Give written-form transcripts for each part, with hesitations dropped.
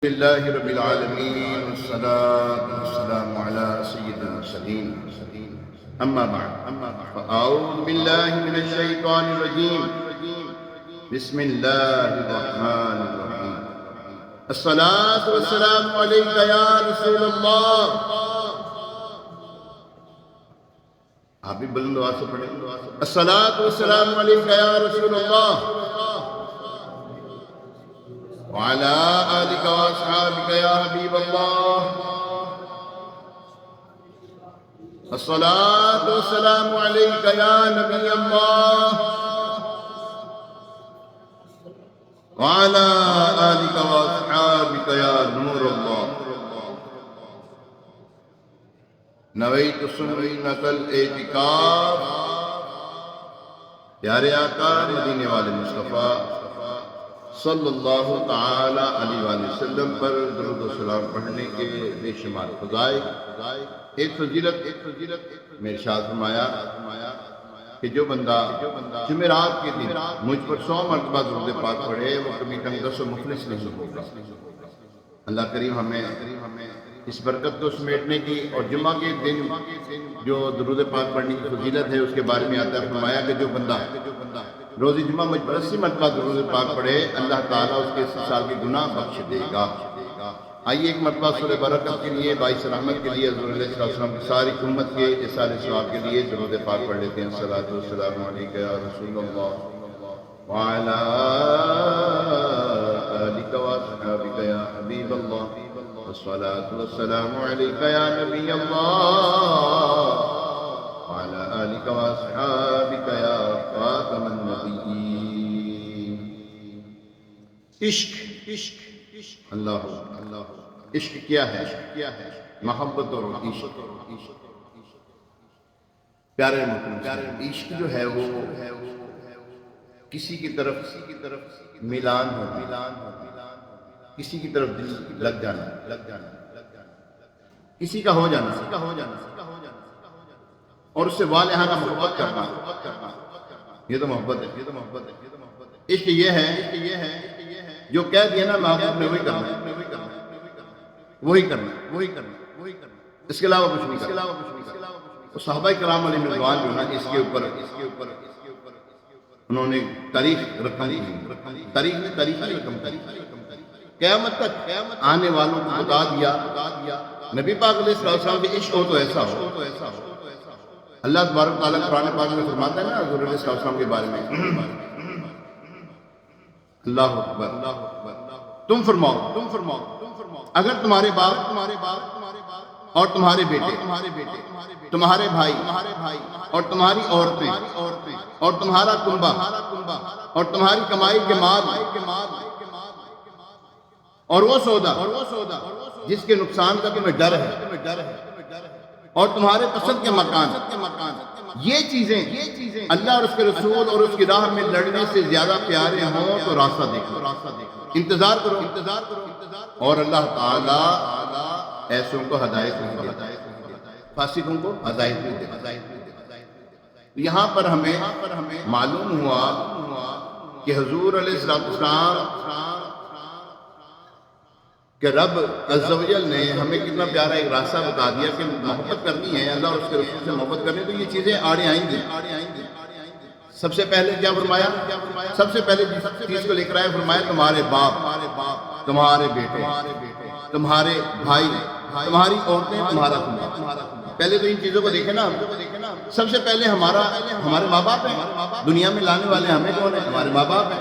لله رب العالمين والصلاة والسلام على سيد المرسلين أما بعد فأعوذ بالله من الشيطان الرجيم بسم الله الرحمن الرحيم الصلاة والسلام عليك يا رسول الله. آپ بھی بلند آواز سے پڑھیں. الصلاة والسلام عليك يا رسول الله وعلى آلك وأصحابك يا حبيب الله. الصلاة والسلام عليك يا نبي الله وعلى آلك وأصحابك يا نور الله. نويت سنة الاعتكاف. پیارے آقا مدینے والے مصطفیٰ صلی اللہ تعالی علیہ وآلہ وسلم پر درود و سلام پڑھنے کے بے شمار فضائل. ایک فضیلت میں ارشاد فرمایا کہ جو بندہ جمعرات کے دن مجھ پر 100 مرتبہ درود پاک پڑھے وہ کبھی تنگدست و مفلس نہیں ہوگا. اللہ کریم ہمیں اس برکت کو سمیٹنے کی. اور جمعہ کے دن جو درود پاک پڑھنے کی فضیلت ہے اس کے بارے میں آتا ہے فرمایا کہ جو بندہ روزی جمعہ مجھ پر 80 مرتبہ درود پاک پڑھے اللہ تعالیٰ اس کے 80 سال کے گناہ بخش دے گا. آئیے ایک مرتبہ سورہ برکت کے لیے باعث رحمت کے لیے حضور علیہ السلام کی ساری امت کے اصال ثواب کے لیے درود پاک پڑھ لیتے ہیں. الصلاۃ والسلام علیک یا رسول اللہ وعلی آلک واصحابک یا حبیب اللہ. الصلاۃ والسلام علیک یا نبی اللہ وعلى آلك وأصحابك يا خاتم النبيين. عشق اللہ عشق کیا ہے؟ محبت اور عشق. پیارے محترم عشق جو ہے وہ کسی کی طرف میلان ہو کسی کی طرف دل لگ جانا کسی کا ہو جانا اور اس سے والہانہ محبت کرنا. یہ تو محبت ہے. عشق یہ ہے جو کہہ دیا نا محبوب نے وہی کرنا اس کے علاوہ کچھ نہیں. صحابہ کرام علیہ رضوان جو نا اس کے اوپر انہوں نے تاریخ رکھنی قیامت تک آنے والوں کو بتا دیا نبی پاک علیہ السلام کے عشق ہو تو ایسا ہو. اللہ تبارک تعالیٰ قرآن پاک میں فرماتا ہے نا حضور علیہ السلام کے بارے میں اللہ اکبر تم فرماؤ اگر تمہارے باپ اور تمہارے بیٹے تمہارے بھائی اور تمہاری عورتیں اور تمہارا کنبہ اور تمہاری کمائی کے مال اور وہ سودا جس کے نقصان کا تمہیں ڈر ہے اور تمہارے پسند کے مکان یہ چیزیں اللہ اور اس کے رسول اور اس کی راہ میں لڑنے سے زیادہ پیارے ہوں تو راستہ دیکھو انتظار کرو اور اللہ تعالی ایسوں کو ہدایت نہیں دیتا فاسقوں کو ہدایت نہیں دیتا. یہاں پر ہمیں معلوم ہوا کہ حضور علیہ السلام کہ رب عز و جل نے ہمیں کتنا پیارا ایک راستہ بتا دیا کہ محبت کرنی ہے اللہ اور اس کے رسول سے محبت کرنی تو یہ چیزیں آڑے آئیں گی. سب سے پہلے کیا فرمایا؟ سب سے پہلے جس چیز کو لے کر آئے فرمایا تمہارے باپ تمہارے بیٹے تمہارے بھائی تمہاری عورتیں تمہارا کنبہ. پہلے تو ان چیزوں کو دیکھیں نا. سب سے پہلے ہمارے ماں باپ ہیں. دنیا میں لانے والے ہمیں کون ہیں؟ ہمارے ماں باپ ہیں.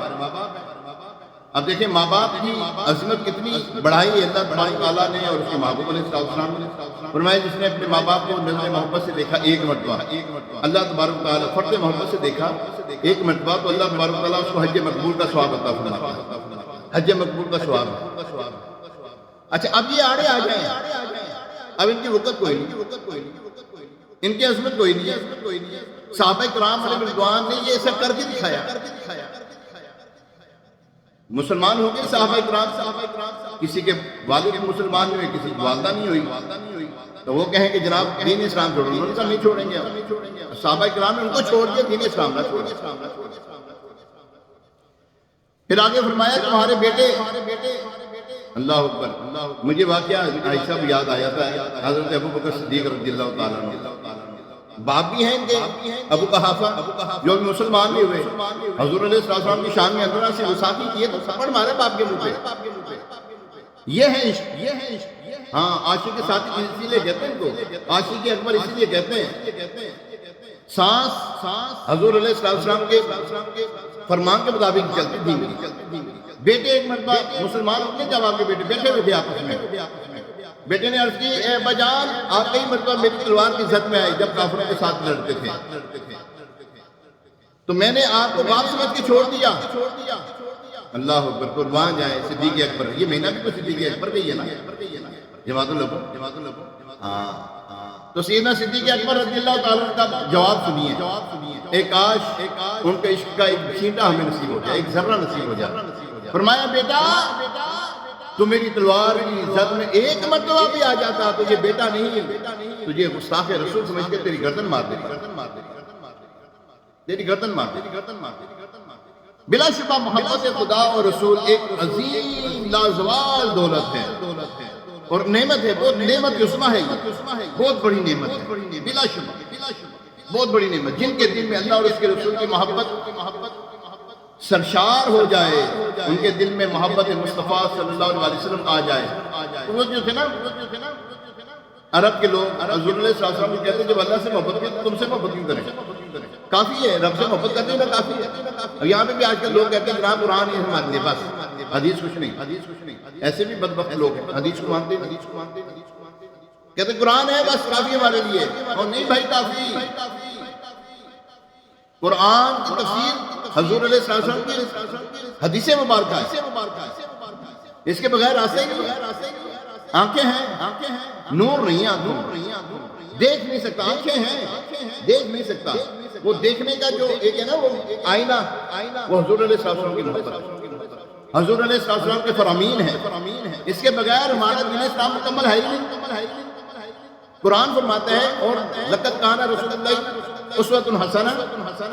اب دیکھیں ماں باپ کی عظمت کتنی بڑھائی ہے اللہ تبارک تعالیٰ نے اور اس کے محبوب علیہ السلام نے فرمایا جس نے اپنے ماں باپ کو نظر محبت سے دیکھا ایک مرتبہ اللہ تبارک تعالیٰ فرد محبت سے دیکھا ایک مرتبہ تو اللہ تبارک تعالیٰ اس کو حج مقبول کا ثواب عطا فرماتا ہے. حج مقبول کا ثواب. اچھا اب یہ آڑے آ جائیں. اب ان کی وقت کوئی نہیں ان کی عظمت کوئی نہیں ہے. صحابہ کرام علیہ رضوان نے یہ سب کر کے دکھایا. مسلمان ہو گئے صحابہ کرام. کسی کے والد مسلمان ہوئے کسی کی والدہ نہیں ہوئی تو وہ کہیں کہ جناب دین اسلام چھوڑو. انہوں نے نہیں چھوڑیں گے. صحابہ کرام نے ان کو چھوڑ دیا دین اسلام نہ چھوڑیں. پھر آگے فرمایا تمہارے بیٹے اللہ اکبر. مجھے واقعہ عائشہ بھی یاد آیا تھا. حضرت ابو بکر صدیق رضی اللہ تعالیٰ عنہ باپ بھی ہیں ان کے ابو قحافہ جو بھی مسلمان بھی ہوئے. حضور علیہ السلام کی شان میں اندرہ سے گستاخی کیے تو تھپڑ مارے باپ کے منہ پہ. یہ ہے عشق. ہاں عاشق ساتھی اسی لیے کہتے ہیں ان کو عاشق اکبر اسی لیے کہتے ہیں. سانس حضور علیہ السلام کے فرمان کے مطابق چلتی تھی. بیٹے ایک مرتبہ مسلمان اپنے جواب کے بیٹے ہوئے تھے آپس میں. بیٹے نے عرض کی اے ابا جان آپ کئی مرتبہ میری تلوار کی زد میں آئی جب کافروں کے ساتھ لڑتے تھے تو میں نے آپ کو باپ سمجھ کے چھوڑ دیا. اللہ اکبر قربان جائے صدیق اکبر. یہ مہینہ بھی تو صدیق اکبر کا ہی ہے نا. جماعت العلماء. ہاں تو سیدنا صدیق اکبر رضی اللہ تعالیٰ کا جواب سنیے. ایک کاش ان کے عشق کا ایک چھینٹا ہمیں نصیب ہو جائے, ایک ذرہ نصیب ہو جائے. فرمایا بیٹا تو میری تلوار کی زد میں ایک مرتبہ بھی آ جاتا تو یہ بیٹا نہیں تجھے گستاخ رسول سمجھ کے تیری گردن مار دیتی. بلا شبہ محبت خدا اور رسول ایک عظیم لازوال دولت ہے اور نعمت ہے. بہت نعمت عظمیٰ ہے, بہت بڑی نعمت ہے. بلا شبہ بہت بڑی نعمت. جن کے دل میں اللہ اور اس کے رسول کی محبت سرشار ہو جائے, ان کے دل میں محبت مصطفیٰ صلی اللہ علیہ وسلم آ جائے. وہ جو تھے نا عرب کے لوگ حضور علیہ السلام کو کہتے ہیں جب اللہ سے محبت کریں تم سے محبت کیوں کریں, کافی ہے. رب سے محبت کرنے میں کافی ہے. یہاں پہ بھی آج کل لوگ کہتے ہیں جناب قرآن ہی ہمارے لیے بس, حدیث کچھ نہیں. ایسے بھی بدبخت لوگ ہیں, حدیث کو مانتے کہتے ہیں قرآن ہے بس کافی ہمارے لیے. اور نہیں بھائی, کافی قرآن کی تفسیر حضور علیہ السلام کی حدیث مبارکہ ہے. اس کے بغیر راستہ ہی نہیں. آنکھیں ہیں نور نہیں آنکھیں دیکھ نہیں سکتا. آنکھیں ہیں دیکھ نہیں سکتا. وہ دیکھنے کا جو ایک ہے نا وہ آئینہ وہ حضور علیہ السلام کی محبت, حضور علیہ السلام کے فرامین ہیں. اس کے بغیر ہمارا دین اسلام مکمل ہے ہی نہیں. قرآن فرماتا ہے اور لقد کان رسول اللہ اسوۃ حسنہ,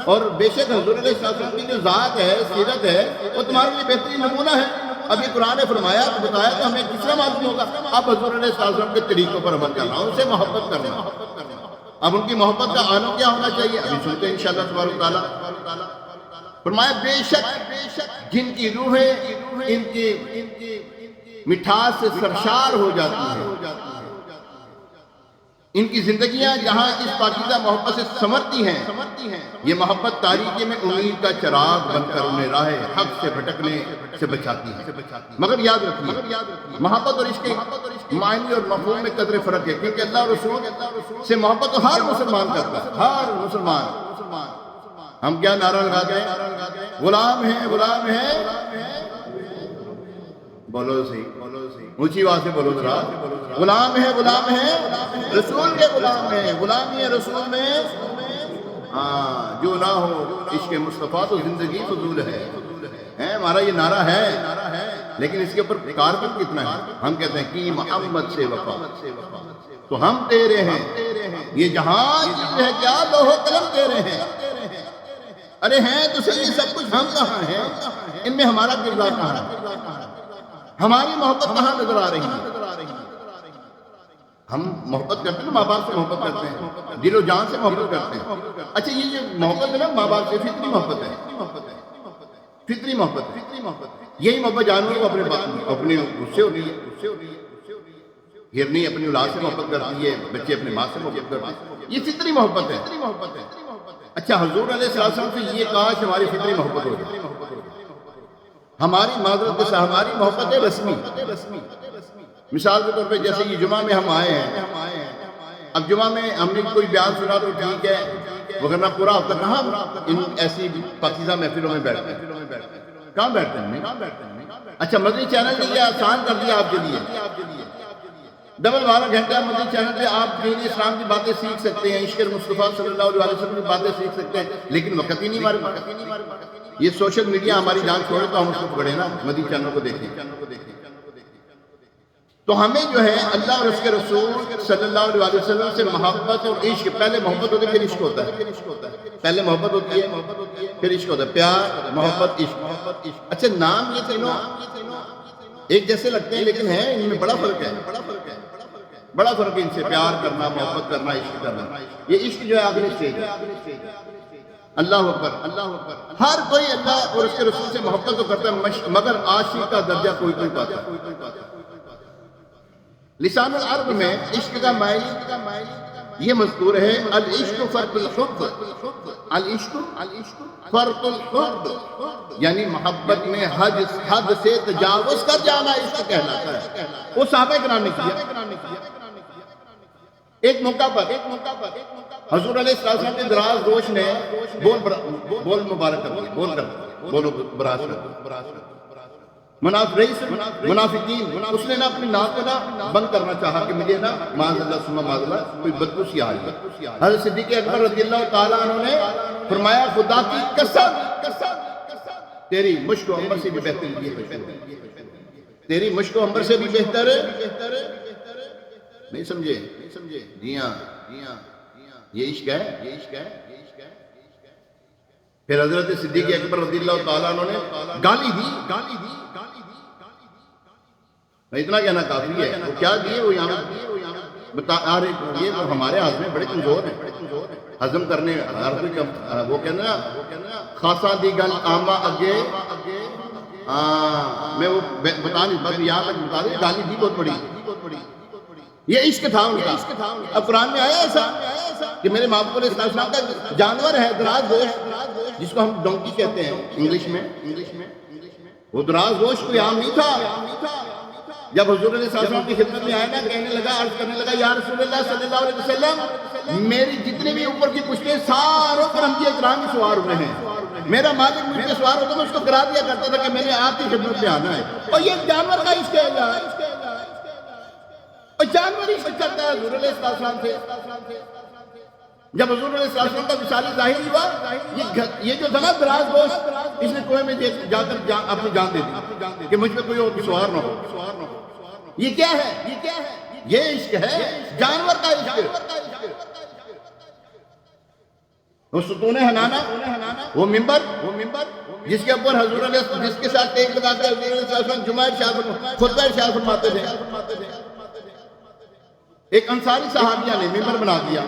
اور بے شک حضور علیہ السلام کی جو ذات ہے سیرت ہے وہ تمہارے لیے بہترین نمونہ ہے. اب یہ قرآن نے فرمایا تو بتایا تو ہمیں کس طرح معلوم ہوگا. اب حضور علیہ السلام کے طریقوں پر عمل کرنا, ان سے محبت کرنا. اب ان کی محبت کا آنو کیا ہونا چاہیے ابھی سنتے ہیں انشاءاللہ تبارک تعالیٰ. فرمایا بے شک جن کی روحیں ان کی مٹھاس سے سرشار ہو جاتی ہیں, ان کی زندگیاں جہاں اس پاکیزہ محبت سے سنورتی ہیں, یہ محبت تاریکی میں امید کا چراغ بن کر انہیں راہ حق سے بھٹکنے سے بچاتی ہے. مگر یاد رکھیے محبت اور عشق معنی اور مفہوم میں قدر فرق ہے, کیونکہ اللہ اور رسول سے محبت ہر مسلمان کرتا ہے, ہر مسلمان. ہم کیا نعرہ لگا گئے, غلام ہیں بولو صحیح اونچی آواز سے بولو ذرا. غلام ہیں رسول کے غلام ہیں. غلامی رسول میں ہاں جو نہ ہو عشق مصطفیٰ تو زندگی فضول ہے. ہمارا یہ نعرہ ہے لیکن اس کے اوپر کارکن کتنا ہے. ہم کہتے ہیں کہ محمد سے وفا تو ہم تیرے ہیں, یہ جہاں چیز ہے کیا لوح قلم تیرے ہیں. ارے ہیں تو صحیح سب کچھ, ہم کہاں ہیں, ان میں ہمارا کردار کہاں ہے, ہماری محبت کہاں نظر آ رہی ہے. ہم محبت کرتے ہیں نا, ماں باپ سے محبت کرتے ہیں, دل و جان سے محبت کرتے ہیں. اچھا یہ جو محبت ہے نا ماں باپ سے فطری محبت ہے, فطری محبت. یہی محبت جانور کو اپنے غصے ہوتی ہے. ہرنی اپنی اولاد سے محبت کرتی ہے, بچے اپنے ماں سے محبت کرتے ہیں, یہ فطری محبت ہے. اچھا حضور علیہ السلام سے یہ کاش ہماری فطری محبت ہو جائے. ہماری معذرت کے ساتھ ہماری محبت ہے رسمی. مثال کے طور پہ جیسے یہ جمعہ میں ہم آئے ہیں, اب جمعہ میں ہم نے کوئی بیان سنا تو ٹھیک ہے, وغیرہ پورا ہفتہ کہاں ان ایسی پاکیزہ محفلوں میں بیٹھتے ہیں, کہاں بیٹھتے ہیں. اچھا مدنی چینل نے یہ آسان کر دیا آپ کے لیے, ڈبل 12 گھنٹہ مدنی چینل پہ آپ دین اسلام کی باتیں سیکھ سکتے ہیں, عشق مصطفیٰ صلی اللہ علیہ وسلم کی باتیں سیکھ سکتے ہیں, لیکن وقت ہی نہیں ہمارے پاس. یہ سوشل میڈیا ہماری جان چھوڑے تو ہم اس کو پکڑے نا, مدنی چینل کو دیکھیں. تو ہمیں جو ہے اللہ اور اس کے رسول صلی اللہ علیہ وسلم سے محبت اور عشق, پہلے محبت ہوتی ہے پھر عشق ہوتا ہے, پہلے محبت ہوتی ہے پھر عشق ہوتا ہے, پیار محبت عشق. اچھا نام یہ تینوں ایک جیسے لگتے ہیں لیکن ہیں ان میں بڑا فرق ہے، بڑا فرق ہے ان سے پیار کرنا، محبت کرنا، عشق کرنا. یہ عشق جو ہے آخری اسٹیج ہے. اللہ اکبر، اللہ اکبر. ہر کوئی اللہ اور اس کے رسول سے محبت تو کرتا ہے مگر عاشق کا درجہ کوئی پاتا ہے. لسان العرب میں عشق کا معنی یہ مذکور ہے، العشق فرط الحب، العشق فرط الحب، یعنی محبت میں حد سے تجاوز کر جانا عشق کہلاتا ہے. وہ صحابہ کرام نے کیا. ایک موقع پر حضور علیہ السلام کے دراز گوش نے بول مبارک کر دیا، بول براز کر دیا. منافقین اس نے نا اپنی ناک کو نا بند کرنا چاہا کہ مجھے نا معاذ اللہ ثم معاذ اللہ کوئی بدبو سی آ رہی ہے. حضرت صدیق اکبر رضی اللہ تعالیٰ عنہ نے فرمایا خدا کی قسم تیری مشک و عنبر سے بھی بہتر ہے، تیری مشک و عنبر سے بھی بہتر ہے. نہیں سمجھے؟ جی ہاں یہ عشق ہے. پھر حضرت صدیق اکبر رضی اللہ تعالیٰ عنہ نے گالی دی. اتنا کہنا کافی ہے. وہ کیا دیے؟ وہ یہاں بتا رہے یہ ہمارے ہاتھ میں بڑے کمزور ہیں ہضم کرنے. وہ کہنا خاصا دی گل آما اگے. میں وہ بتا نہیں بس یہاں تک بتا دیں گالی دی بہت بڑی. یہ عشق تھا ان کا. اب قرآن میں آیا ایسا کہ میرے محبوب علیہ السلام کا جانور ہے دراز گوشت، جس کو ہم ڈونکی کہتے ہیں انگلش میں. وہ دراز گوشت کوئی عام نہیں تھا. جب حضور علیہ السلام کی خدمت میں آیا نا کہنے لگا، عرض کرنے لگا یا رسول اللہ صلی اللہ علیہ وسلم میری جتنے بھی اوپر کی پشتیں ساروں پر انبیاء کرام ہی سوار ہوئے ہیں. میرا مالک مجھ پہ سوار ہوتا میں اس کو کرا دیا کرتا تھا کہ میں نے آپ کی خدمت میں آنا ہے. اور یہ جانور کا عشق ہے، اور جانور عشق کرتا ہے حضور علیہ السلام سے. جب حضور علیہ السلام کا وصال ظاہر ہوا، یہ جو تھا نا دراز گوشت اس نے کوئے میں جا کر اپنی جان دے دی کہ مجھ پہ کوئی اور سوار نہ ہو. یہ کیا ہے؟ یہ عشق ہے، جانور کا عشق. وہ ستون حنانہ، وہ ممبر جس کے اوپر حضور علیہ السلام جس کے ساتھ ٹیک لگا کر حضور علیہ السلام جمعہ خطبہ ارشاد فرماتے تھے. ایک انصاری صحابیہ نے ممبر بنا دیا.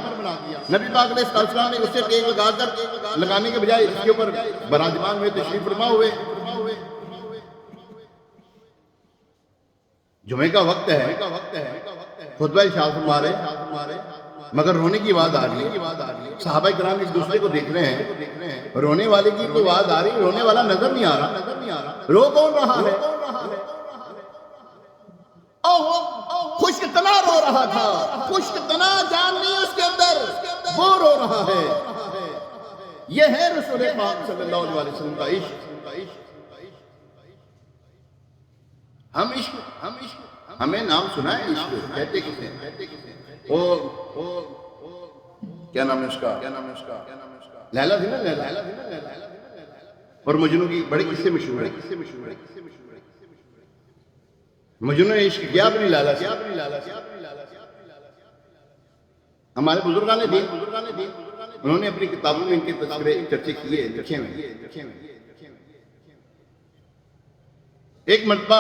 نبی پاک علیہ السلام نے اس سے ٹیک لگا کر لگانے کے بجائے اس کے اوپر براجمان ہوئے، تشریف فرما ہوئے. جمعے کا وقت ہے، خطبہ ارشاد فرما رہے مگر رونے کی آواز آ رہی ہے. صحابہ کرام ایک دوسرے کو دیکھ رہے ہیں، رونے والے کی تو آواز آ رہی، رونے والا نظر نہیں آ رہا. رو کون رہا ہے؟ خشک تنا رو رہا تھا، خشک تنا جان نہیں اس کے اندر، وہ رو رہا ہے. یہ ہے رسول پاک صلی اللہ علیہ وسلم کا عشق. ہم ہمیں نام سنا ہے عشق کہتے کسے ہیں؟ کیا نام ہے اس کا؟ لیلا تھی نا، لیلا. اور مجنو کی بڑے قصے مشہور ہے. مجنو نے عشق کیا اپنی لیلا سے. ہمارے بزرگان دین انہوں نے اپنی کتابوں میں ان کے تذکرے چرچے کیے، لکھے ہوئے. ایک مرتبہ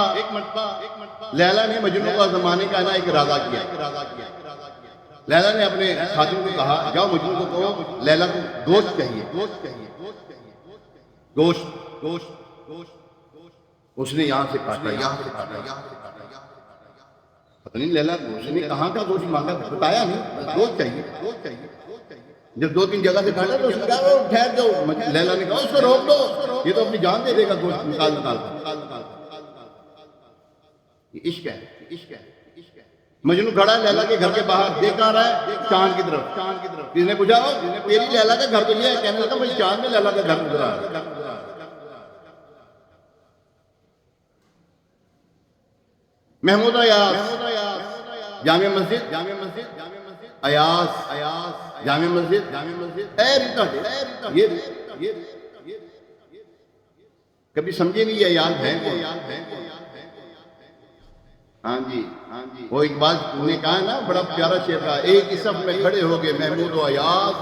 لیلا نے مجنو کو زمانے کا ایک ارادہ کیا. لیلا نے اپنے خادم کو کہا جاؤ مجنو کو کہو لیلا کو گوشت چاہیے. گوشت اس نے یہاں سے کاٹا. پتہ نہیں لیلا اس نے کہاں کا گوشت مانگا، بتایا نہیں، گوشت چاہیے. جب 2-3 جگہ سے کاٹا تو اس نے کہا ٹھہر جاؤ. لیلا نے کہا اس کو روک دو، یہ تو اپنی جان دے دے گا گوشت نکال کر. یہ عشق ہے. مجنو کھڑا ہے لیلا کے گھر کے باہر، دیکھ آ رہا ہے چاند کی طرف. کسی نے پوچھا تیری لیلا کا گھر تو یہ ہے؟ کہنے لگا مجھے چاند میں لیلا کا گھر نظر آ رہا ہے. محمود ایاز جامع مسجد، ایاز جامع مسجد. اے ریتا یہ کبھی سمجھے نہیں یہ ایاز ہے کون؟ ہاں جی وہ اقبال نے کہا نا بڑا پیارا شعر تھا، ایک ہی صف میں کھڑے ہو گئے محمود و ایاز،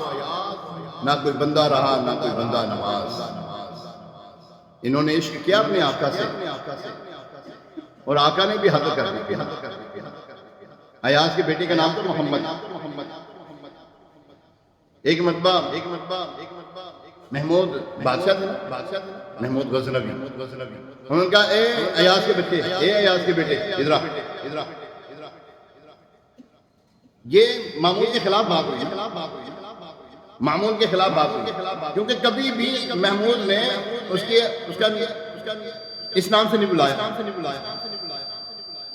نہ کوئی بندہ رہا نہ کوئی بندہ نواز. انہوں نے عشق کیا اپنے آقا سے. اور آقا نے بھی حد کر دی. ایاز کے بیٹے کا نام تھا محمد. ایک مرتبہ محمود بادشاہ تھے نا، محمود غزنوی. انہوں نے کہا اے ایاز کے بچے، اے ایاز کے بیٹے ادھر آ. یہ معمول کے خلاف بات ہوئی، معمول کے خلاف بات ہوئی، کیونکہ کبھی بھی محمود نے اس کا اس نام سے نہیں بلایا،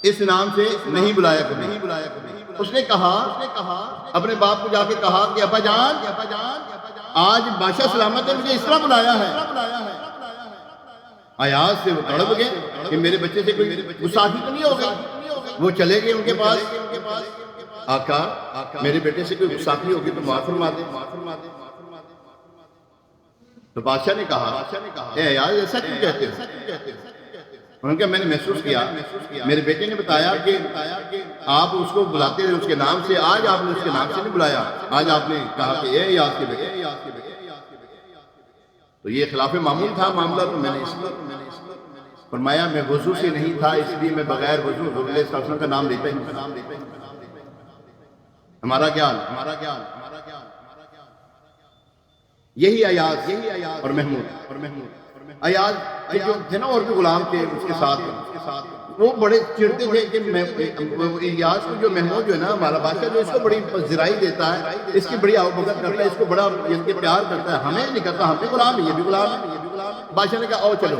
اس نام سے نہیں بلایا کبھی. اس نے کہا اپنے باپ کو جا کے کہا کہ ابا جان آج بادشاہ سلامت نے مجھے اس طرح بلایا ہے. ایاز سے وہ تڑپ گئے کہ میرے بچے سے کوئی گستاخی تو نہیں ہو گئی. وہ چلے گئے ان کے پاس، آقا میرے بیٹے سے کوئی گستاخی ہوگی تو معاف فرما دے. تو بادشاہ نے کہا اے ایاز ایسا کیوں کہتے ہو؟ انہوں نے کہا میں نے محسوس کیا، میرے بیٹے نے بتایا کہ آپ اس کو بلاتے ہیں اس کے نام سے، آج آپ نے اس کے نام سے نہیں بلایا، آج آپ نے کہا کہ اے ایاز کے بیٹے. تو یہ خلاف معمول تھا معاملہ. تو میں نے فرمایا میں وضو سے نہیں تھا، اس لیے میں بغیر وضو حضور صلی اللہ علیہ وسلم کا نام لیتا ہوں. ہمارا کیا یہی ایاز اور محمود. ایاز جو تھے نا اور بھی غلام تھے اس کے ساتھ، وہ بڑے چڑھتے تھے کہ ایاز کو جو محمود جو ہے نا ہمارا بادشاہ جو اس کو بڑی زرائی دیتا ہے، اس کی بڑی آوبکت کرتا ہے، اس کو بڑا ان کے پیار کرتا ہے، ہمیں نہیں کرتا، ہم بھی غلام ہے یہ بھی غلام ہے. بادشاہ نے کہا او چلو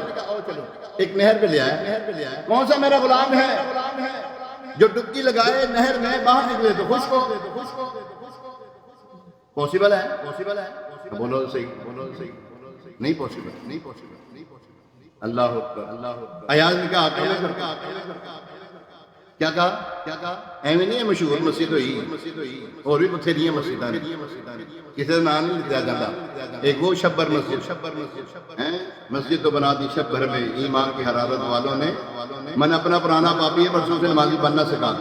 ایک نہر پہ لے آئے. کون سا میرا غلام ہے جو ڈبکی لگائے نہر میں باہر نکلے تو خشک ہو؟ پاسبل ہے؟ بولو صحیح نہیں پاسبل. اللہ اکبر. ایاز نے کہا کیا کہا ایویں نہیں ہے مشہور مسجد ہوئی اور بھی بتھیریاں مسجداں کسی کا نام نہیں لیا جاتا. ایک وہ شبر مسجد تو بنا دی شب بھر میں ایمان کی حرارت والوں نے. من اپنا پرانا پاپی ہے برسوں سے نمازی بننا سکا.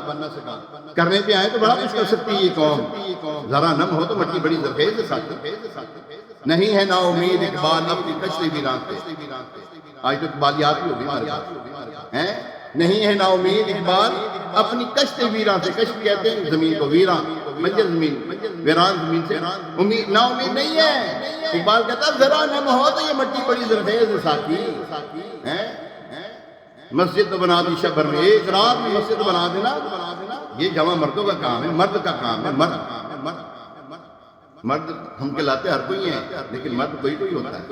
کرنے پہ آئے تو بڑا کچھ کر سکتی ہے یہ قوم، ذرا نم ہو تو مٹی بڑی زرخیز ساتھ. نہیں ہے نا امید اقبال اپنی کشتی ویران پہ. آج تو اقبال یاد بھی ہوگی ہمارے پاس. نہیں ہے نا امید اقبال اپنی کشت ویران سے. کشت کہتے ہیں زمین کو، ویران منجر زمین، ویران زمین سے. امید نا امید نہیں ہے. اقبال کہتا ذرا نم ہو تو یہ مٹی بڑی زرخیز ساتھی. مسجد تو بنا دی شبر میں، ایک رات میں مسجد بنا دینا یہ جمع مردوں کا کام ہے، مرد کا کام ہے. مرد ہم کہلاتے ہر کوئی ہیں لیکن مرد کوئی ہوتا ہے.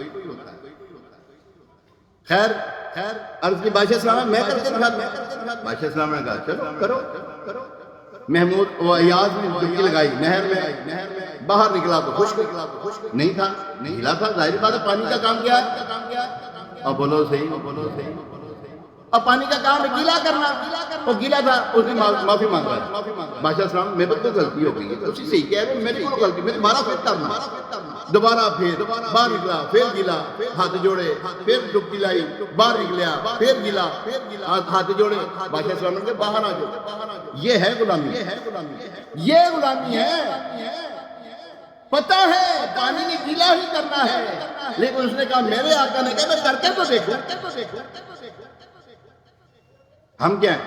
خیر عرض کی بادشاہ اسلام میں کر کے دکھاتا. بادشاہ اسلام نے کہا چلو کرو. محمود و ایاز نے ڈبکی لگائی نہر میں، باہر نکلا تو خشک نہیں تھا، گیلا تھا. ظاہر بات ہے پانی کا کام کیا ہے؟ اب بولو صحیح. اب پانی کا کام ہے گیلا کرنا. وہ گیلا تھا، اس نے معافی مانگا. بادشاہ اسلام میرے تو غلطی ہو گئی ہے، اسی سے کہہ رہے میری کوئی غلطی، میں دوبارہ پھر کرنا. دوبارہ پھر باہر نکلا، پھر گیلا، ہاتھ جوڑے، پھر ڈبکی لائی، باہر نکلیا، پھر گیلا، ہاتھ جوڑے. بادشاہ اسلام نے کہا باہر آ جاؤ. یہ ہے غلامی، یہ غلامی ہے. پتہ ہے پانی نے گیلا ہی کرنا ہے، لیکن اس نے کہا میرے آقا نے کہا میں کر کے تو دیکھو. ہم کیا ہیں؟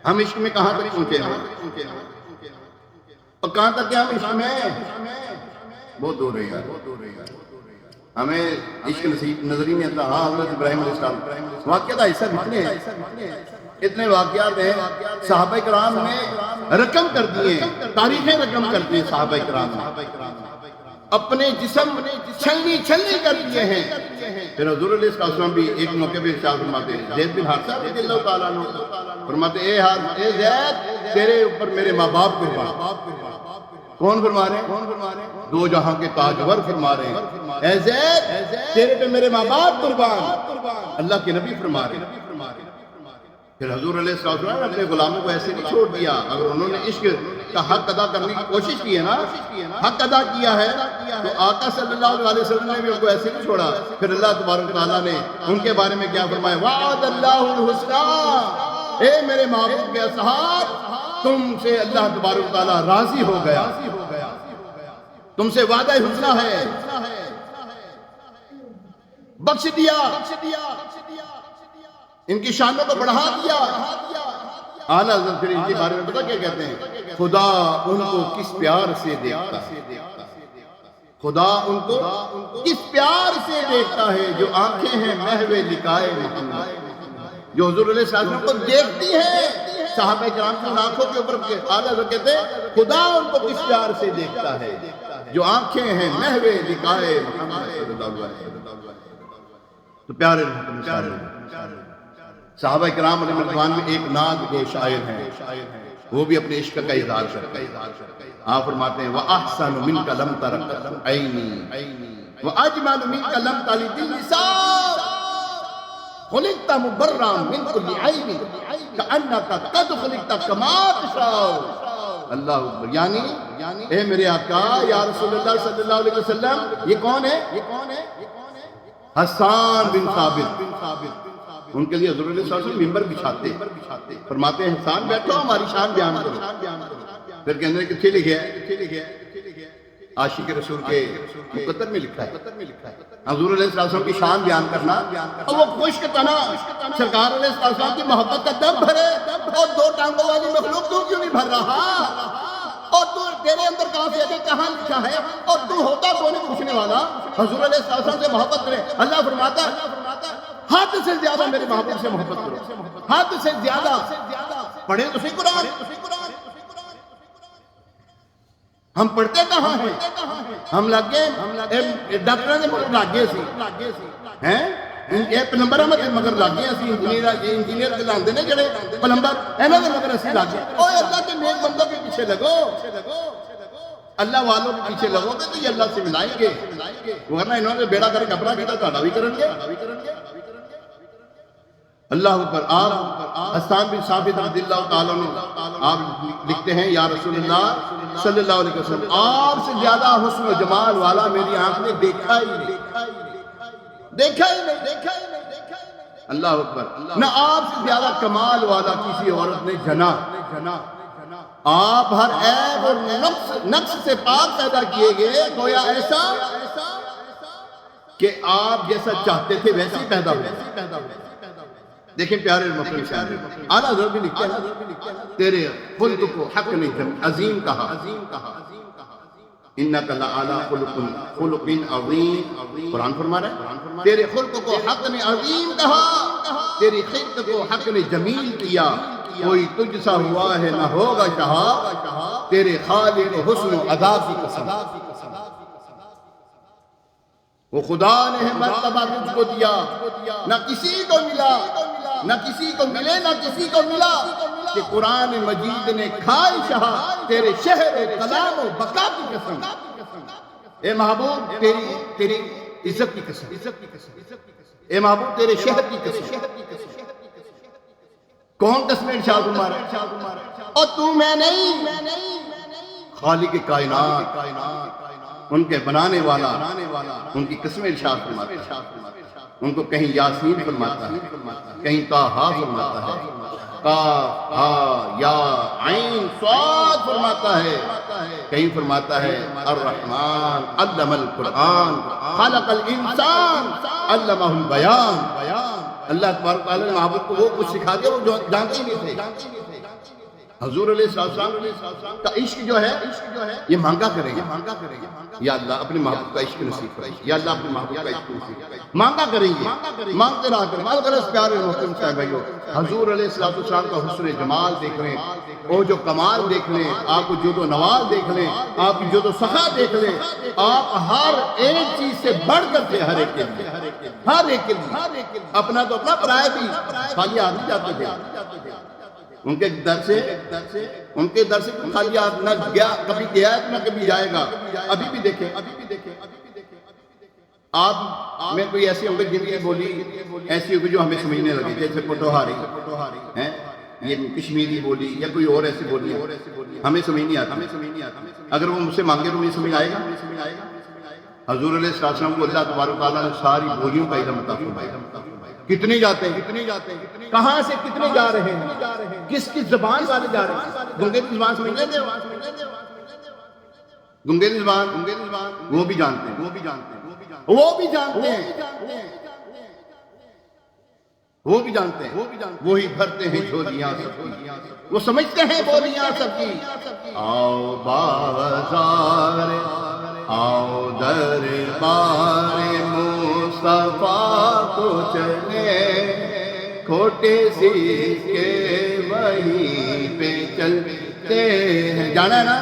ہم عشق میں کہاں تک پہنچے ہیں اور کہاں تک ہم عشق میں بہت دور رہے ہیں. ہمیں عشق نظری میں آتا. ہاں حضرت ابراہیم علیہ السلام واقعات ایسا اتنے واقعات ہیں صحابہ کرام نے رقم کر دیے، تاریخیں رقم کر دی صحابہ کرام نے. اپنے جسم چھلنی کر دیے ہیں. پھر حضور علیہ السلام بھی ایک موقع پہ ارشاد فرماتے ہیں، زید بن حارثہ رضی اللہ تعالیٰ عنہ فرماتے اے زید تیرے اوپر میرے ماں باپ قربان. کون فرما رہے ہیں؟ دو جہاں کے تاجور فرما رہے ہیں اے زید تیرے پہ میرے ماں باپ قربان. اللہ کے نبی فرما رہے ہیں. پھر حضور علیہ السلام نے اپنے غلاموں کو ایسے نہیں چھوڑ دیا. اگر انہوں نے عشق کا حق ادا کرنے کی کوشش کی ہے نا، حق ادا کیا ہے، تو آقا صلی اللہ علیہ وسلم نے بھی ان کو ایسے نہیں چھوڑا. پھر اللہ تبارک تعالیٰ نے ان کے بارے میں کیا فرمایا؟ وعد اللہ الحسنى، اے میرے محبوب کے اصحاب تم سے اللہ تبارک تعالیٰ راضی ہو گیا، تم سے وعدہ حسنہ ہے، بخش دیا. ان کی شانوں کو بڑھا دیا۔ اعلیٰ حضرت پھر ان کے بارے میں پتہ کیا کہتے ہیں؟ خدا ان کو کس پیار سے دیکھتا ہے، خدا ان کو کس پیار سے دیکھتا ہے، جو آنکھیں ہیں محو لقائے محمد، جو حضور علیہ السلام کو دیکھتی ہیں۔ صحابہ کرام کی آنکھوں کے اوپر اعلیٰ حضرت کہتے ہیں خدا ان کو کس پیار سے دیکھتا ہے، جو آنکھیں ہیں محو لقائے محمد صلی اللہ علیہ وسلم۔ تو پیارے صحابہ کرام علیہ رضوان میں ایک ناز گو شاعر ہیں، وہ بھی اپنے عشق کا اظہار کرتے ہیں۔ آپ فرماتے ہیں وَأَحْسَنُ مِنْكَ لَمْ تَرَ عَيْنِي وَأَجْمَلُ مِنْكَ لَمْ تَلِدِ النِّسَاءُ خُلِقْتَ مُبَرًّا مِنْ كُلِّ عَيْبٍ كَأَنَّكَ قَدْ خُلِقْتَ كَمَا تَشَاءُ۔ اللہ اکبر، یعنی اے میرے آقا یا رسول اللہ صلی اللہ علیہ وسلم، یہ کون ہے؟ حسان بن ثابت۔ ان کے لیے حضور علیہ السلام ممبر بچھاتے، فرماتے ہیں حسان بیٹھو ہماری شان بیان کرو۔ پھر کہنے ہیں کتنے لکھے ہے؟ عاشق رسول کے مقدر میں لکھا ہے۔ حضور علیہ السلام کی شان بیان کرنا، اور وہ خشک تنا سرکار علیہ السلام کی محبت کا دم بھرے، اور دو ٹانگوں والی مخلوق تو کیوں نہیں بھر رہا؟ اور تو تیرے اندر کہاں سے ہے، کہاں لکھا ہے، اور تو ہوتا کون ہے پوچھنے والا؟ حضور علیہ السلام سے محبت کرے۔ اللہ فرماتا ہے حد سے زیادہ میرے محبوب سے محبت کرو، حد سے زیادہ۔ پڑھیں تو صحیح قرآن، ہم پڑھتے کہاں ہیں؟ ہم لگے ڈاکٹر نے مگر لاگے سی ہیں یہ پلمبر مگر لاگے اسی انجینئر کے لاندے نے جڑے پلمبر انہاں دے مگر اسی لاگے۔ اوے اللہ کے نیک بندوں کے پیچھے لگو، اللہ والوں کے پیچھے لگو گے تو یہ اللہ سے ملائیں گے، ورنہ انہوں نے بیڑا کر کے اپنا کیتا تہاڈا بھی کرن گے۔ اللہ اکبر۔ آپ حسان بن ثابت رضی اللہ تعالیٰ عنہ آپ لکھتے ہیں یا رسول اللہ صلی اللہ علیہ وسلم، آپ سے زیادہ حسن و جمال والا میری آنکھ نے دیکھا ہی نہیں۔ اللہ اکبر۔ نہ آپ سے زیادہ کمال والا کسی عورت نے جنا۔ آپ ہر عیب اور نقص سے پاک پیدا کیے گئے، گویا ایسا کہ آپ جیسا چاہتے تھے ویسے ہی پیدا ہوئے۔ دیکھیں پیارے محترم صاحب، اعلیٰ حضرت بھی لکھتے ہیں تیرے خلق کو حق نے عظیم کہا، انک لعلی خلق عظیم۔ قرآن فرما رہا ہے تیرے خلق کو حق نے عظیم کہا، تیری خلق کو حق نے جمیل کیا، کوئی تجھ سا ہوا ہے نہ ہوگا شہا، تیرے خالق حسن و ادا کی قسم۔ وہ خدا نے مرتبہ تجھ کو دیا، نہ کسی کو ملا، نہ کسی کو ملے نہ کسی کو ملا، کہ قرآن مجید نے کھائی شہا تیرے شہر کلام و بقا کی قسم۔ اے محبوب تیری عزت کی قسم، اے محبوب تیرے شہر کی قسم۔ کون قسم ارشاد فرما رہا ہے؟ اور تو میں نہیں، خالق کائنات، ان کے بنانے والا، ان کی قسم ارشاد فرماتا ہے۔ ان کو کہیں یاسین فرماتا ہے، کہیں طٰہٰ فرماتا ہے، قاف ہا یا عین صاد فرماتا ہے، کہیں فرماتا ہے الرحمن علم القرآن خلق الانسان علمہ البیان۔ اللہ تبارک تعالیٰ نے محبوب کو وہ کچھ سکھا دیا وہ جو جانتے ہی نہیں تھے۔ حضور علیہ السلام کا عشق جو ہے یہ مانگا کریں گے، یا اللہ اپنے محبوب کا عشق نصیب کریں، یا اللہ اپنے محبوب کا عشق نصیب کریں، مانگا کریں گے، مانگتے رہا کریں۔ اگر اس پیارے محترم صاحب بھائیو حضور علیہ السلام کا حسن جمال دیکھ لیں، وہ جو کمال دیکھ لیں، آپ کو جود و نواز دیکھ لیں، آپ کی جود و سخا دیکھ لیں، آپ ہر ایک چیز سے بڑھ کر تھے، ہر ایک کے لیے، ہر ایک کے لیے اپنا تو اپنا پرائے بھی خالی ہاتھ نہیں جاتے تھے۔ ان کے در سے خالی ہاتھ نہ گیا، کبھی گیا ہے نہ کبھی جائے گا۔ ابھی بھی دیکھیں آپ میں کوئی ایسی ہوگی جن کی بولی ایسی ہوگی جو ہمیں سمجھنے لگی، جیسے پٹوہاری ہیں، یہ کشمیری بولی یا کوئی اور ایسی بولی ہمیں سمجھ نہیں آتی۔ اگر وہ مجھ سے مانگے تو مجھے سمجھ آئے گا؟ حضور علیہ السلام کو اللہ تبارک تعالیٰ نے ساری بولیوں کا علم عطا فرمایا۔ کتنے جاتے ہیں، کہاں سے کتنے جا رہے ہیں، کس کس زبان والے جا رہے ہیں؟ گنگے کی زبان سمجھ لیتے ہو؟ گنگے کی زبان وہ بھی جانتے ہیں، وہ بھی جانتے ہیں۔ وہ بھی جانتے ہیں، وہی بھرتے ہیں جھولیاں سب کی، وہ سمجھتے ہیں بولیاں سب کی۔ آؤ بازار، آؤ دربار مصطفیٰ کو چلے، کھوٹے سکے وہیں پہ چلتے ہیں۔ جانا ہے نا،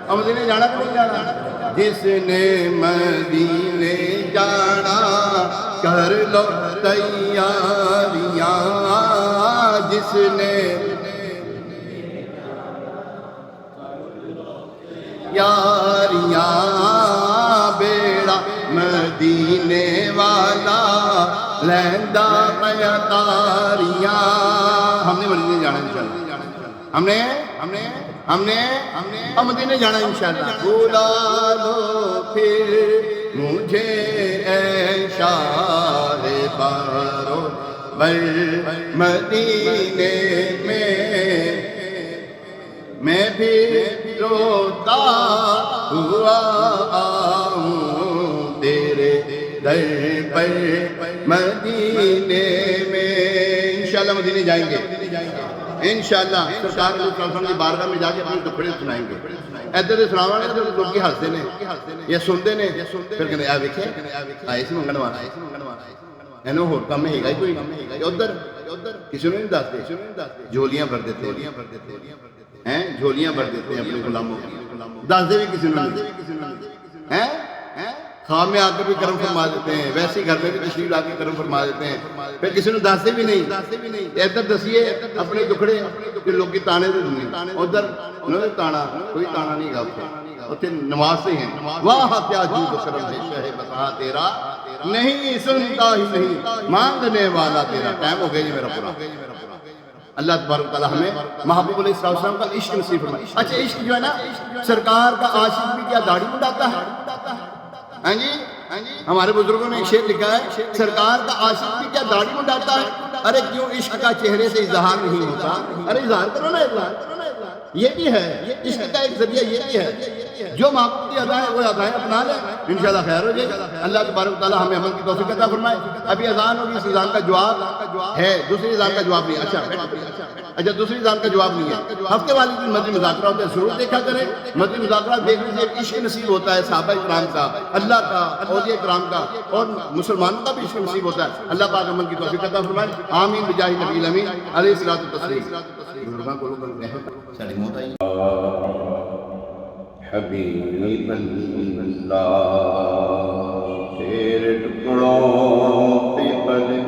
اور مدینے جانا کہ نہیں جانا؟ جس نے مدینے جانا کر لو تیاریاں، جس نے یاریاں، بیڑا مدینے والا لہندا پیا تاریاں۔ ہم نے مدینے جانا انشاءاللہ، ہم نے مدینے جانا انشاءاللہ۔ بلا لو پھر مجھے اے شاہ بارو بر مدینے میں بھی روتا ہوا آؤں تیرے در پر مدینے میں۔ انشاءاللہ مدینے جائیں گے انشاءاللہ۔ سرکار علیہ السلام کی بارگاہ میں جا کے اپنے دکھڑے سنائیں گے۔ ادھر سناوا نے تو لوگ ہستے نے یا سنتے نے، پھر کہتے آ ویکھے آئے سی منگن واسطے، اینو ہور کم ہے گا کوئی ادھر کسی نے نہیں دستے، جھولیاں بھر دیتے ہیں، جھولیاں بھر دیتے ہیں اپنے غلاموں کی، دستے بھی کسی نے نہیں، خواب میں آ کر بھی کرم فرما دیتے ہیں، ویسے ہی گھر میں بھی تشریف لا کے کرم فرما دیتے ہیں، پھر کسی نے دستے بھی نہیں۔ ادھر دسیے اپنے دکھڑے کہ لوگ تانے دے دیں، ادھر انہوں نے تانا، کوئی تانا نہیں گا اتنے نوازتے ہیں۔ واہ کیا جود و کرم ہے شہ بتا تیرا، نہیں سنتا ہی نہیں مانگنے والا تیرا۔ ٹائم ہو گیا جی میرا پورا۔ اللہ تبارک تعالیٰ ہمیں محبوب علیہ السلام کا عشق نصیب فرمائے۔ اچھا عشق جو ہے نا، سرکار کا عاشق بھی کیا داڑھی منڈاتا ہے؟ ہاں جی، ہمارے بزرگوں نے ایک شعر لکھا ہے، سرکار کا عاشق بھی کیا داڑھی منڈاتا ہے؟ ارے کیوں عشق کا چہرے سے اظہار نہیں ہوتا؟ ارے اظہار کرو نا، اظہار یہ بھی ہے، عشق کا ایک ذریعہ یہ بھی ہے۔ جو محبوب کی ادائیں وہ ادائیں اپنا لیں، انشاءاللہ خیر ہو جائے۔ اللہ تبارک تعالیٰ ہمیں عمل کی توفیق عطا فرمائے۔ ابھی اذان ہوگی، اس اذان کا جواب ہے، دوسری اذان کا جواب نہیں۔ اچھا دوسری اذان کا جواب نہیں ہے۔ ہفتے والے دن مجلس مذاکرہ ہوتا ہے، ضرور دیکھا کریں۔ مجلس مذاکرہ دیکھنے سے عشق نصیب ہوتا ہے صحابہ کرام کا، اللہ کا، اولیاء کرام کا، اور مسلمانوں کا بھی عشق نصیب ہوتا ہے۔ اللہ پاک عمل کی توفیق عطا فرمائے، آمین بجاہ نبی الامین علیہ الصلوۃ والتسلیم۔ بزرگاں کو لوگ ساری موت آئی۔ حبیب اللہ تیرے ٹکڑوں پہ پلے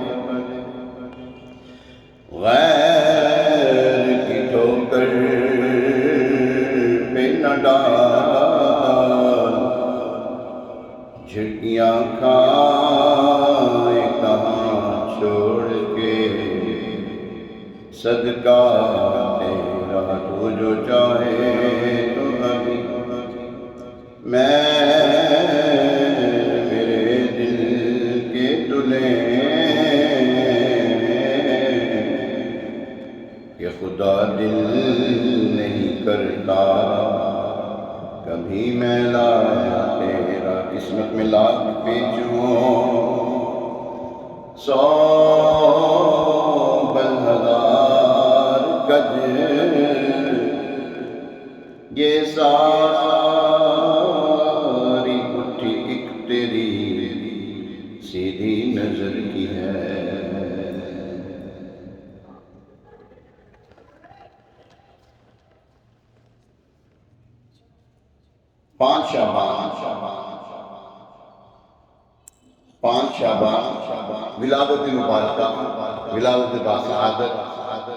غیر کی ٹھوکر پہ نہ ڈال، جھٹکیاں کھائے کہاں چھوڑ کے، صدقہ تیرا تو جو چاہے تو ابھی میں میرے دل کے تلے کہ خدا دل نہیں کرتا کبھی میلا تیرا، قسمت میں لاکھ پیچ ہوں، 100 بل ہزار گج، یہ ساری گٹھی ایک تیری سیدھی نظر کی ہے۔ پانچ شعبان ولادت مبارکہ، ولادت باسعادت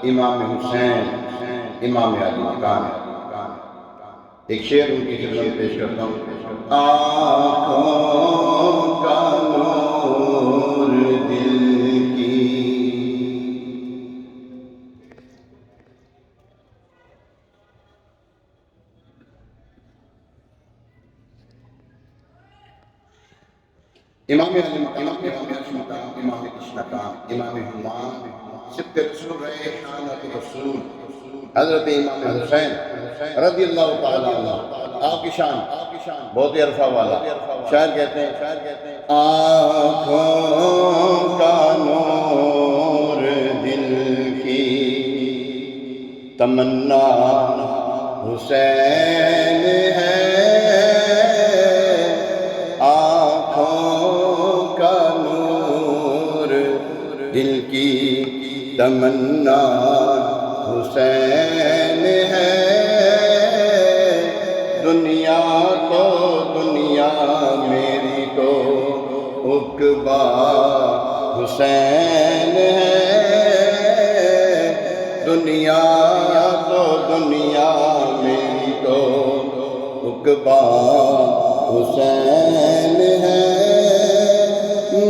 امام حسین امام علی مقام۔ ایک شعر ان کی خدمت میں پیش کرتا ہوں۔ آنکھوں کا نور دل کی امام علی مقام، امام علی مقام، امام اشنقام، امام حمام، سبت رسول ریحانت رسول حضرت امام حسین رضی اللہ تعالیٰ عنہ، آپ کی شان بہت ہی عرفہ والا۔ شاعر کہتے ہیں، آنکھوں کا نور تمنا حسین ہے، آنکھوں کا نور دل کی تمنا حسین ہے، دنیا تو دنیا میری تو عقبہ حسین ہے، دنیا تو دنیا میری تو عقبہ حسین ہے،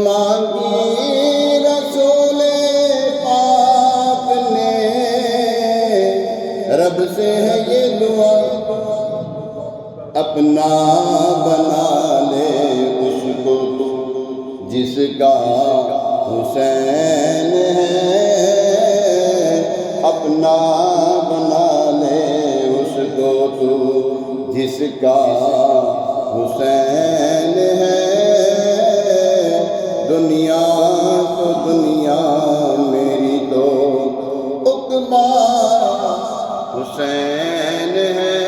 مانگی رسول پاک نے رب سے ہے یہ دعا، اپنا بنا لے اس کو جس کا حسین ہے، اپنا بنا لے اس کو تو جس کا حسین ہے، دنیا تو دنیا میری تو عقبہ حسین ہے،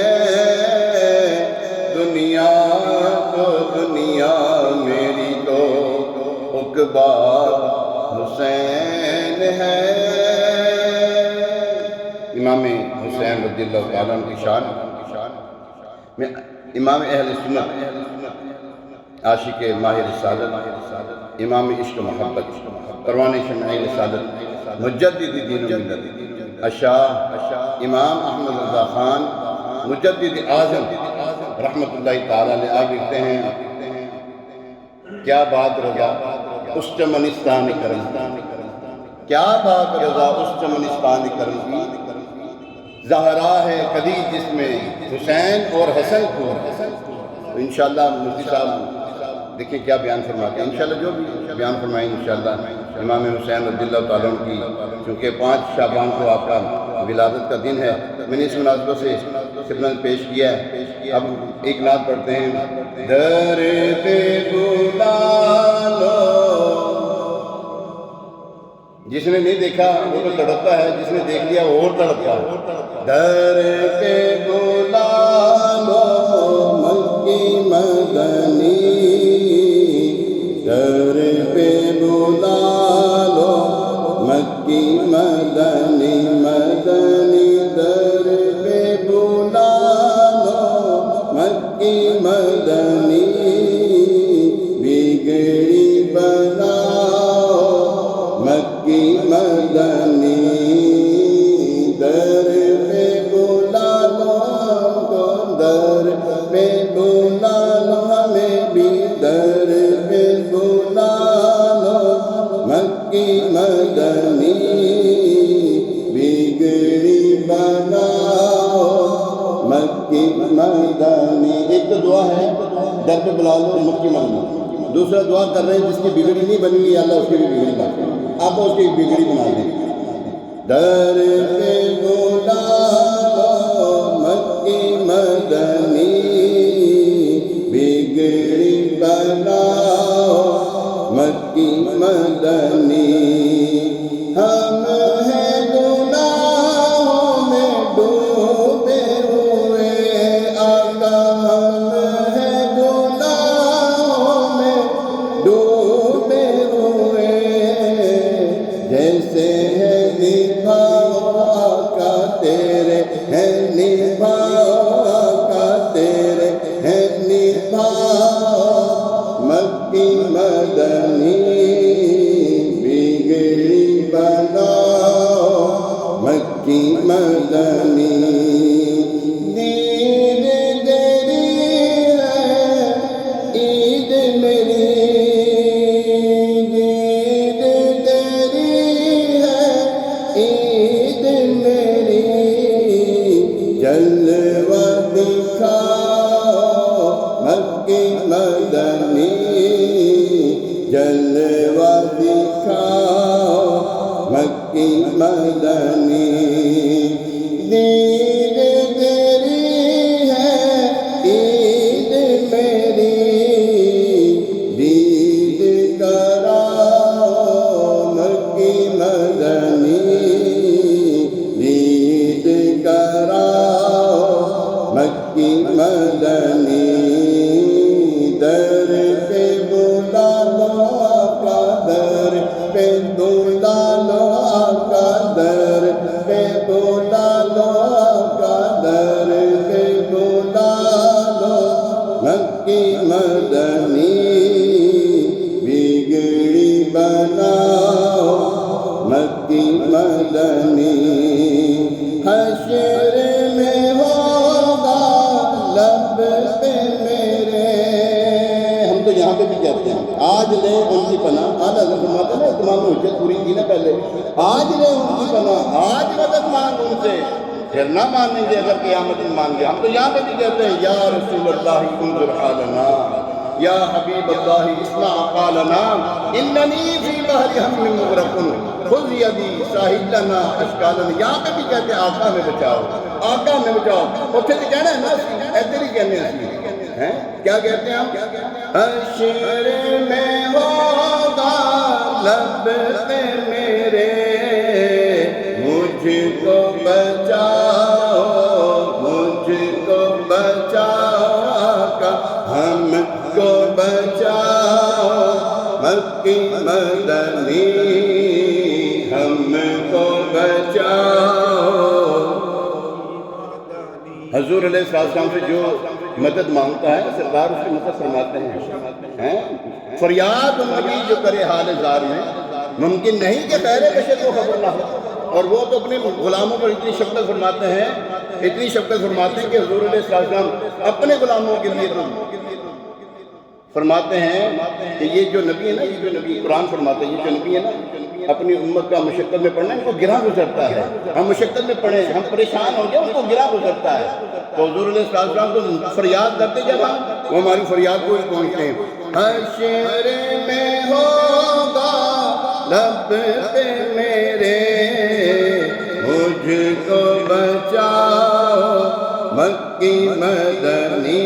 دنیا تو دنیا میری تو عقبہ حسین ہے۔ امام حسین رضی اللہ تعالیٰ عنہ کی شان میں امام اہل سنت، عاشق ماہ رسالت، امام عشق و محبت، پروان شمع رسالت، مجدد دین و ملت، الشاہ امام احمد رضا خان مجدد اعظم رحمت اللہ تعالیٰ علیہ آپ لکھتے ہیں، کیا بات رضا اس چمنستان کرم، کیا بات رضا اس چمنستان کرم کی، زہرا ہے کدی جس میں حسین اور حسن کو، انشاءاللہ مفتی صاحب دیکھیں کیا بیان فرماتے ہیں، انشاءاللہ جو بھی بیان فرمائیں انشاءاللہ امام حسین رضی اللہ تعالیٰ عنہ کی، چونکہ 5 شعبان کو آپ کا ولادت کا دن ہے، میں نے اس مناسبت سے خدمت پیش کیا ہے۔ اب ایک نعت پڑھتے ہیں، در پہ بلا لو، جس نے نہیں دیکھا وہ تو تڑپتا ہے، جس نے دیکھ لیا وہ اور تڑپتا ہے، در پہ بلا لو مکی مدنی، در پہ بلا لو مکی مدنی، مدنی در پہ بلا لو مکی مدنی، بگڑی بناؤ مکی مدنی، در پہ بلا لو ہم کو، در پہ بلا لو ہمیں بھی، در پہ بلا لو مکی مدنی، بگڑی بناؤ مکی مدنی۔ ایک تو دعا ہے در پہ بلا لو مکی مدنی، دوسرا دعا کر رہے ہیں جس کی بگڑی نہیں بنی گی اللہ اس کی بھی بگڑی بنا دے، آپ اس کی بگڑی بنا دیں، در پہ بلا لو مکی مدنی، بگڑی بناؤ مکی مدنی، ہم ہیں گناہوں میں ڈوبے ہوئے آقا، ہم ہیں گناہوں میں ڈوبے ہوئے، جیسے ہے نبھاؤ آقا تیرے ہے نبھاؤ آقا تیرے ہے نبھاؤ مکی مدنی، بگڑی بناؤ مکی مدنی، دید تیری ہے عید میری، دید تیری ہے عید میری، جلوہ دکھاؤ مکی مدنی، جلوہ دکھاؤ مکی مدنی، حشر میں ہوگا لب پہ میرے. ہم تو یہاں پہ بھی کہتے ہیں آج لے ان کی پناہ. اعلیٰ حضرت فرماتے ہیں نا تمام حجت پوری کی نا پہلے, آج لے ان کی پناہ, آج مدد مانگ ان سے, پھر نہ مانیں گے اگر قیامت میں مانگے. ہم تو یہاں پہ بھی کہتے ہیں یا رسول اللہ انظر حالنا, یا حبیب اللہ اسمع قالنا, اننی فی بحر ہم مغرق خذ یدی ساحل لنا اشکالنا. یہاں پہ بھی کہتے ہیں آقا میں بچاؤ, آقا میں بچاؤ. اتنے تو کہنا ہے نا ادھر ہی کہنے ہیں. کیا کہتے ہیں ہم؟ حشر میں ہوگا لب پہ میرے, مجھ کو بچاؤ, مجھ کو بچاؤ آقا, ہم کو بچاؤ مکی مدنی, ہم کو بچاؤ. حضور علیہ السلام سے جو مدد مانگتا ہے سرکار اس کی مدد فرماتے ہیں. فریاد نبی جو کرے حال زار میں, ممکن نہیں کہ خیر بشر کو خبر نہ ہو. اور وہ تو اپنے غلاموں پر اتنی شفقت فرماتے ہیں, اتنی شفقت فرماتے ہیں کہ حضور علیہ السلام اپنے غلاموں کے لیے فرماتے ہیں کہ یہ جو نبی ہے نا, یہ جو نبی قرآن فرماتے ہیں, یہ جو نبی ہے نا اپنی امت کا مشقت میں پڑھنا ان کو گرا گزرتا ہے. ہم مشقت میں پڑھیں, ہم پریشان ہو گئے, ان کو گرا گزرتا ہے. تو حضور علیہ السلام تو فریاد کرتے جب ہم, وہ ہماری فریاد کو ہی پہنچتے ہیں. حشر میں ہوگا لب پہ میرے, مجھ کو بچاؤ مکی مدنی,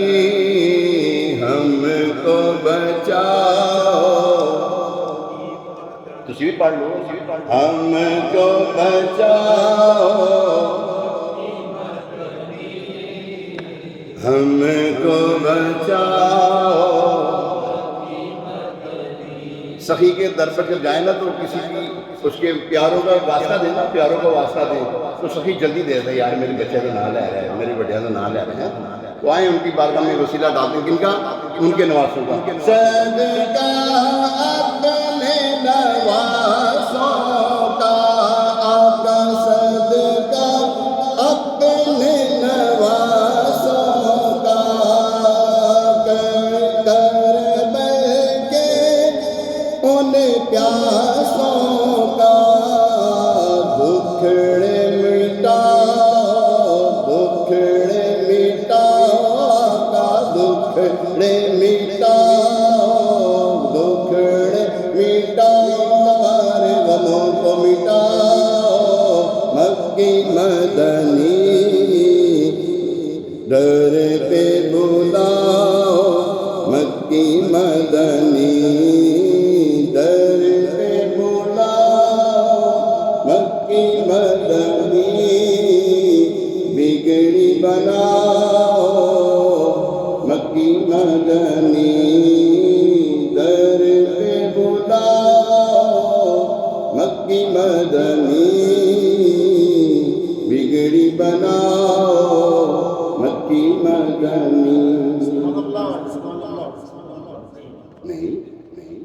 ہم کو بچاؤ. تسی بھی پڑھ لو, ہم کو بچاؤ, ہم کو بچاؤ. سخی کے در پر جب جائیں نا تو کسی کی اس کے پیاروں کا واسطہ دیں نا, پیاروں کا واسطہ دیں تو سخی جلدی دے دے, یار میرے بچے کا نام لے رہے ہیں, میرے بڑھیا کا نام لے رہے ہیں, تو آئیں ان کی بارگاہ میں وسیلہ ڈالتے ہیں. کن کا؟ ان کے نواسوں کا. صدقہ اپنے نواسوں کا آقا, صدقہ اپنے نواسوں کا, کر بل کے ان پیاسوں کا, دکھڑے مٹاؤ, دکھڑے مٹاؤ آقا, دکھڑے مٹاؤ, دکھڑے مٹاؤ, ہمارے غموں کو مٹاؤ مکی مدنی, در پہ بلاؤ مکی مدنی, در پہ بلاؤ مکی مدنی, بگڑی بناؤ مکی مدنی, در پہ بلاؤ مکی مدنی, بگڑی بناؤ مکی مدنی. نہیں نہیں